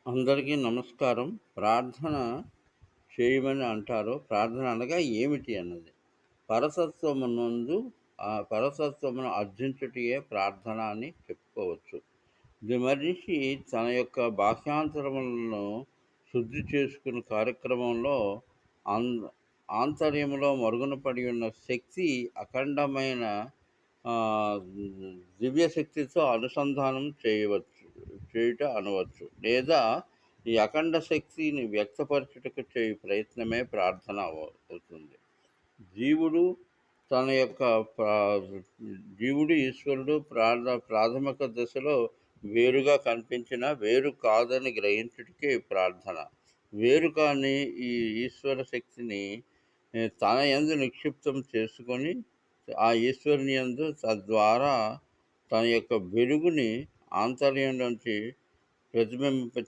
అందరికీ నమస్కారం. ప్రార్థన చేయమని అంటారు. ప్రార్థన అనగా ఏమిటి అన్నది. పరసత్వమునందు పరసత్వమును అర్జించుటయే ప్రార్థన అని చెప్పుకోవచ్చు. ఇది మనిషి తన యొక్క బాహ్యాంతరములను శుద్ధి చేసుకునే కార్యక్రమంలో ఆన్ ఆంతర్యములో మరుగున పడి ఉన్న శక్తి అఖండమైన ఆహ్, దివ్య శక్తితో అనుసంధానం చేయుట అనవచ్చు. లేదా ఈ అఖండ శక్తిని వ్యక్తపరచుటకు చేయు ప్రయత్నమే ప్రార్థన అవుతుంది. జీవుడు తన యొక్క ప్రా జీవుడు, ఈశ్వరుడు ప్రాథమిక దశలో వేరుగా కనిపించినా వేరు కాదని గ్రహించుటకే ప్రార్థన. వేరు కాని ఈ ఈశ్వర శక్తిని తన యందు నిక్షిప్తం చేసుకొని, ఆ ఈశ్వరుని యందు తద్వారా తన యొక్క వెలుగుని ఆంతర్యం నుంచి ప్రతిబింబింప